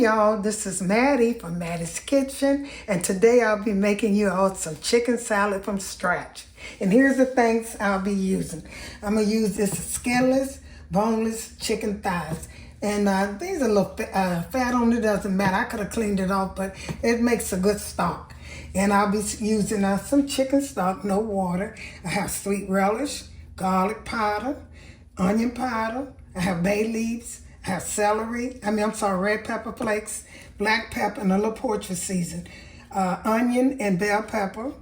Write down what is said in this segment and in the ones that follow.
y'all, this is Mattie from Mattie's Kitchen, and today I'll be making you all some chicken salad from scratch. And here's the things I'll be using. I'm going to use this skinless, boneless chicken thighs. And these are a little fat on it, doesn't matter. I could have cleaned it off, but it makes a good stock. And I'll be using some chicken stock, no water. I have sweet relish, garlic powder, onion powder. I have bay leaves. I have celery, red pepper flakes, black pepper, and a little poultry season. Onion and bell pepper,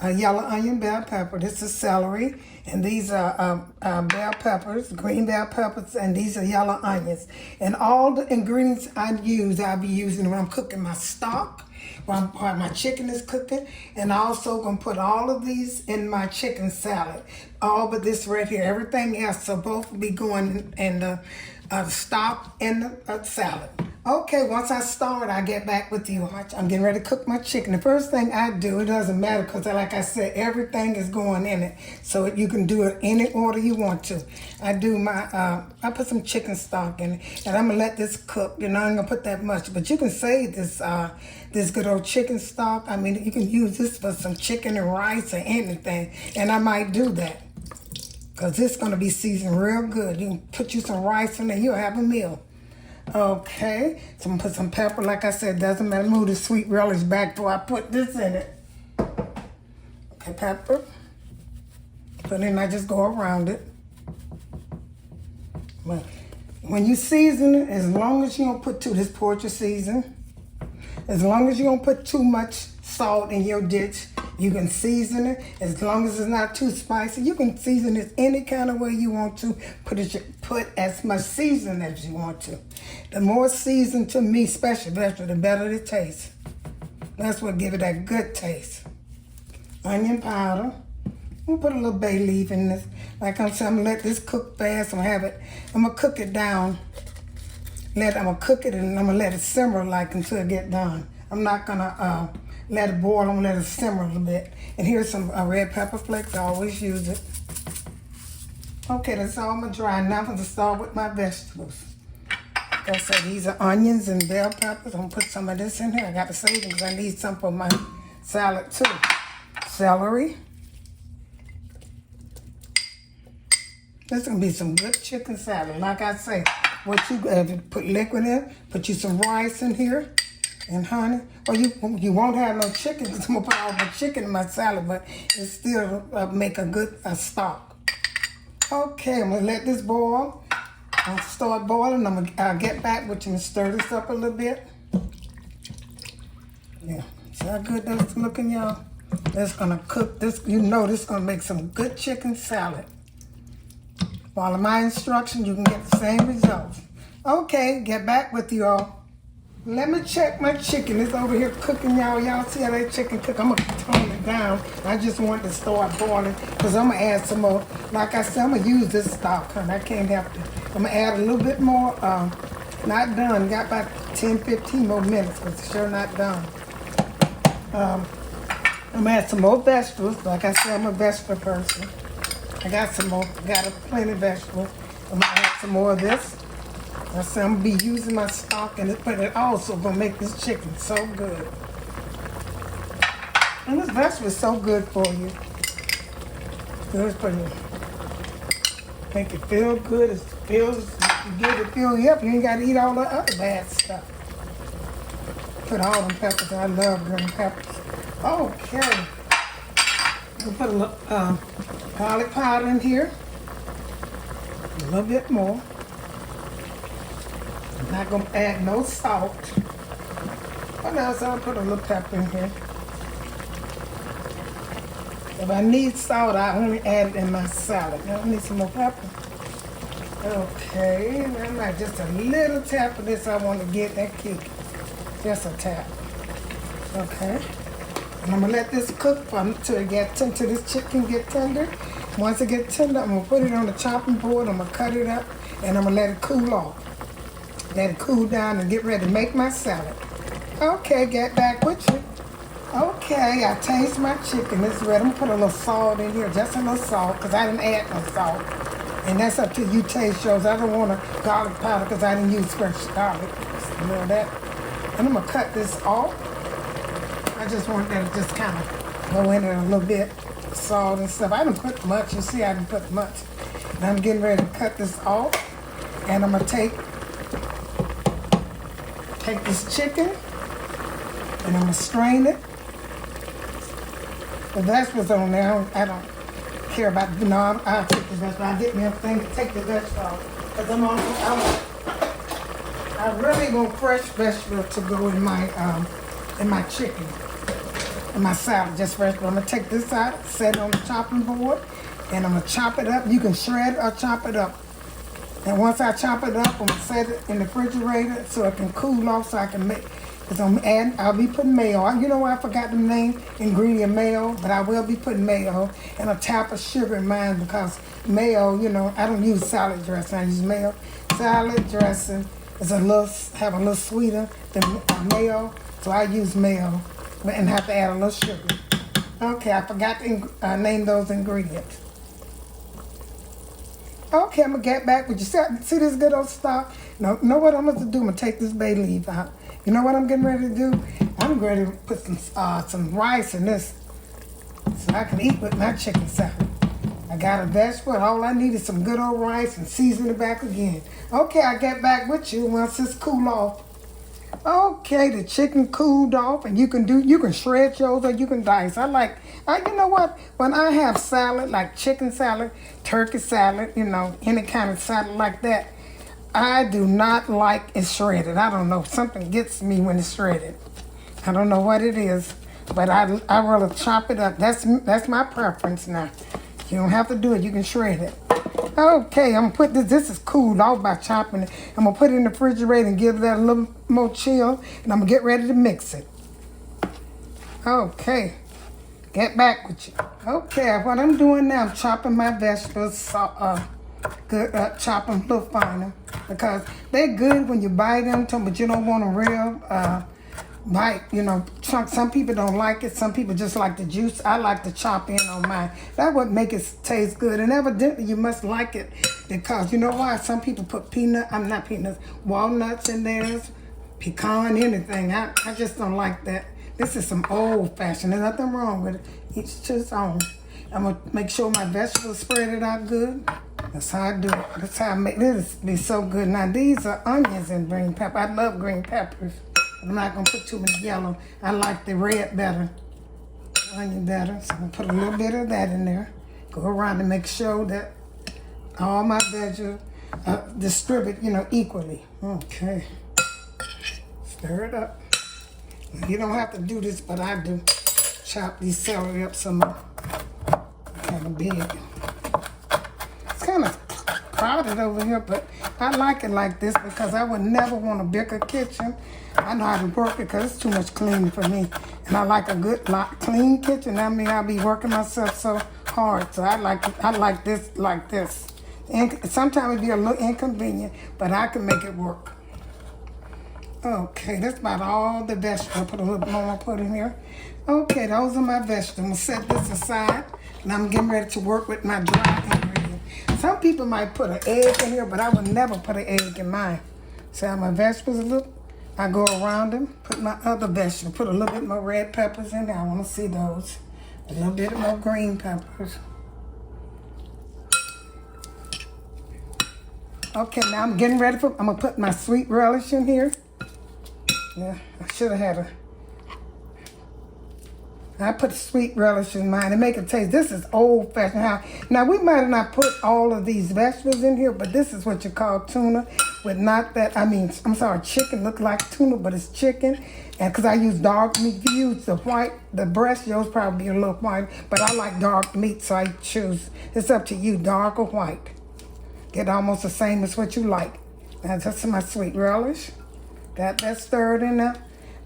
yellow onion, bell pepper. This is celery, and these are bell peppers, green bell peppers, and these are yellow onions. And all the ingredients I'll be using when I'm cooking my stock, while my chicken is cooking, and also gonna put all of these in my chicken salad. All but this right here. Everything else will both be going in the stock and the salad. Okay, once I start, I'll get back with you. I'm getting ready to cook my chicken. The first thing I do, it doesn't matter because like I said, everything is going in it. So you can do it any order you want to. I put some chicken stock in it, and I'm gonna let this cook. You know, I'm gonna put that much, but you can save this good old chicken stock. I mean, you can use this for some chicken and rice or anything, and I might do that. Because this is going to be seasoned real good. You can put you some rice in there, you'll have a meal. Okay, so I'm going to put some pepper. Like I said, doesn't matter. Move the sweet relish back before I put this in it. Okay, pepper. But then I just go around it. But when you season it, as long as you don't put this poultry season, as long as you don't put too much salt in your dish, you can season it. As long as it's not too spicy, you can season it any kind of way you want to. Put as much seasoning as you want to. The more seasoned to me, special vegetable, the better it tastes. That's what give it that good taste. Onion powder. I'm gonna put a little bay leaf in this. Like I'm saying, I'm gonna let this cook fast. I'm gonna cook it down. I'm gonna cook it and I'm gonna let it simmer until it get done. I'm not gonna let it boil. I'm gonna let it simmer a little bit. And here's some red pepper flakes. I always use it. Okay, that's all I'm gonna dry. Now I'm gonna start with my vegetables. Like I said, these are onions and bell peppers. I'm gonna put some of this in here. I got to save them because I need some for my salad too. Celery. This is gonna be some good chicken salad. Like I say, what you put liquid in, put you some rice in here and honey. Well, you won't have no chicken because I'm gonna put all the chicken in my salad, but it still make a good stock. Okay, I'm gonna let this boil. I'll start boiling. I'll get back with you and stir this up a little bit. Yeah, see how good that's looking, y'all? That's gonna cook this. You know this is gonna make some good chicken salad. Follow my instructions, you can get the same results. Okay, get back with you all. Let me check my chicken. It's over here cooking, y'all. Y'all see how that chicken cook? I'm gonna tone it down. I just want to start boiling because I'm gonna add some more. Like I said, I'm gonna use this stock, honey. I can't help it. I'm gonna add a little bit more. Not done. Got about 10, 15 more minutes, but it's sure not done. I'm gonna add some more vegetables. Like I said, I'm a vegetable person. I got some more. Got plenty of vegetables. I'm gonna add some more of this. I said I'm gonna be using my stock in it, but it also gonna make this chicken so good. And this vegetable is so good for you. Good for you. Make it feel good. It feels good to fill you up. You ain't gotta eat all the other bad stuff. Put all them peppers. I love green peppers. Okay. We'll put a little garlic powder in here. A little bit more. I'm not going to add no salt. But now so I'll put a little pepper in here. If I need salt, I only add it in my salad. Now I need some more pepper. Okay, I'm like just a little tap of this I want to get that kick. Just a tap. Okay. And I'm gonna let this cook until this chicken get tender. Once it gets tender, I'm gonna put it on the chopping board. I'm gonna cut it up, and I'm gonna let it cool off. Let it cool down and get ready to make my salad. Okay, get back with you. Okay, I taste my chicken. It's ready. I'm gonna put a little salt in here, just a little salt, because I didn't add no salt. And that's up to you taste yours. I don't want a garlic powder because I didn't use fresh garlic. You know that? And I'm gonna cut this off. I just want that to just kind of go in there a little bit. Salt and stuff. I didn't put much. You see, I didn't put much. And I'm getting ready to cut this off. And I'm gonna take this chicken and I'm gonna strain it. The vegetables on there, I don't care about, I'll take the vegetables. I'll get me a thing to take the vegetables off. Because I really want fresh vegetables to go in my chicken, in my salad, just fresh. But I'm gonna take this out, set it on the chopping board, and I'm gonna chop it up. You can shred or chop it up. And once I chop it up, I'm gonna set it in the refrigerator so it can cool off so I can make, because I'll be putting mayo. You know what, I forgot the name, ingredient mayo, but I will be putting mayo and a tap of sugar in mine because mayo, I don't use salad dressing, I use mayo. Salad dressing is have a little sweeter than mayo, so I use mayo and have to add a little sugar. Okay, I forgot to name those ingredients. Okay, I'm gonna get back with you. See this good old stock? Know what I'm gonna do? I'm gonna take this bay leaf out. You know what I'm getting ready to do? I'm ready to put some rice in this so I can eat with my chicken salad. I got a vegetable. All I need is some good old rice and season it back again. Okay, I'll get back with you once it's cool off. Okay, the chicken cooled off, and you can shred yours or you can dice. You know what? When I have salad, like chicken salad, turkey salad, any kind of salad like that, I do not like it shredded. I don't know. Something gets me when it's shredded. I don't know what it is, but I rather chop it up. That's my preference now. You don't have to do it. You can shred it. Okay, I'm gonna put this. This is cooled off by chopping it. I'm gonna put it in the refrigerator and give that a little more chill, and I'm gonna get ready to mix it. Okay, get back with you. Okay, what I'm doing now, I'm chopping my vegetables, chop them a little finer because they're good when you bite them, but you don't want them real bite, chunk. Some people don't like it. Some people just like the juice. I like to chop in on mine. That would make it taste good. And evidently you must like it because you know why? Some people put walnuts in theirs, pecan, anything. I just don't like that. This is some old fashioned. There's nothing wrong with it. Each to its own. I'm gonna make sure my vegetables spread it out good. That's how I do it. That's how I make this be so good. Now these are onions and green pepper. I love green peppers. I'm not going to put too much yellow. I like the red better, onion better. So I'm going to put a little bit of that in there. Go around and make sure that all my veggies distribute, equally. Okay. Stir it up. You don't have to do this, but I do. Chop these celery up some more. Kind of big. It's kind of crowded over here, but I like it like this because I would never want a bigger kitchen. I know how to work it because it's too much cleaning for me. And I like a good, clean kitchen. I mean, I'll be working myself so hard. So I like this like this. And sometimes it'd be a little inconvenient, but I can make it work. Okay, that's about all the vegetables. Put a little more put in here. Okay, those are my vegetables. I'm gonna set this aside. And I'm getting ready to work with my dry ingredients. Some people might put an egg in here, but I would never put an egg in mine. So my vegetables a little. I go around them, put my other vegetables, put a little bit more red peppers in there. I want to see those. A little bit more green peppers. Okay, now I'm getting ready I'm going to put my sweet relish in here. Yeah, I should have had I put sweet relish in mine to make it taste. This is old-fashioned. Now, we might have not put all of these vegetables in here, but this is what you call tuna with chicken. Look like tuna, but it's chicken. And because I use dark meat, if you use the white, the breast, yours probably be a little white, but I like dark meat, so I choose. It's up to you, dark or white. Get almost the same as what you like. Now, that's my sweet relish. Got that stirred in there.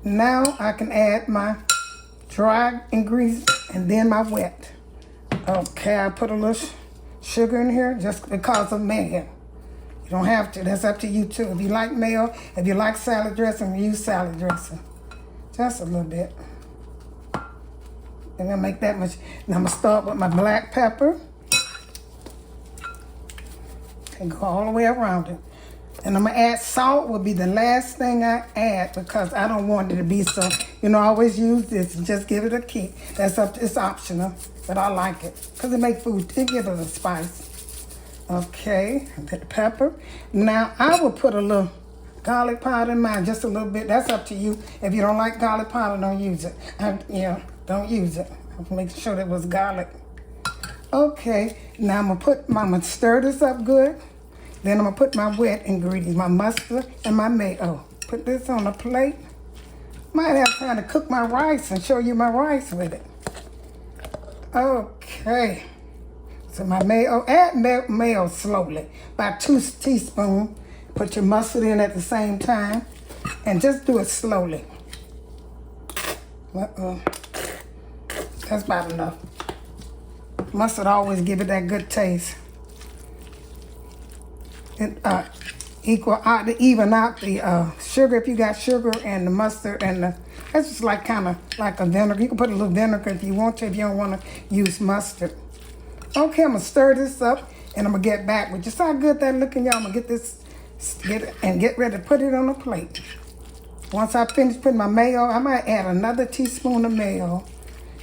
Now, I can add my dry ingredients and then my wet. Okay, I put a little sugar in here just because of mayo. You don't have to. That's up to you too. If you like mayo, if you like salad dressing, use salad dressing. Just a little bit. And I make that much. And I'm gonna start with my black pepper and go all the way around it. And I'm gonna add salt will be the last thing I add because I don't want it to be so, I always use this and just give it a kick. It's optional, but I like it because it makes food, it gives it a spice. Okay, a bit of pepper. Now I will put a little garlic powder in mine, just a little bit. That's up to you. If you don't like garlic powder, don't use it. Don't use it. Make sure that it was garlic. Okay, now I'm gonna stir this up good. Then I'm gonna put my wet ingredients, my mustard and my mayo. Put this on a plate. Might have time to cook my rice and show you my rice with it. Okay. So my mayo, add mayo slowly, about 2 teaspoons. Put your mustard in at the same time and just do it slowly. That's about enough. Mustard always give it that good taste. It even out the sugar if you got sugar, and the mustard and that's just like kind of like a vinegar. You can put a little vinegar if you want to, if you don't want to use mustard. Okay, I'm gonna stir this up and I'm gonna get back with just how good that looking, y'all. I'm gonna get ready to put it on a plate. Once I finish putting my mayo, I might add another teaspoon of mayo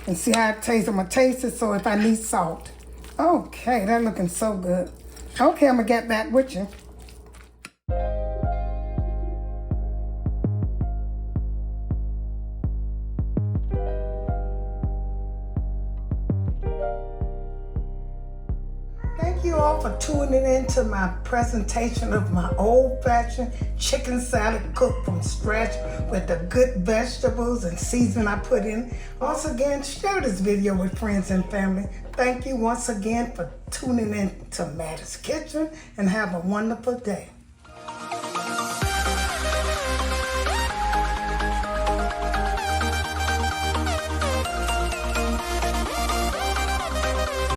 and see how it tastes. I'm gonna taste it, so if I need salt. Okay, that looking so good. Okay, I'm gonna get back with you. Thank you all for tuning in to my presentation of my old-fashioned chicken salad cooked from scratch with the good vegetables and seasoning I put in. Once again, share this video with friends and family. Thank you once again for tuning in to Mattie's Kitchen, and have a wonderful day.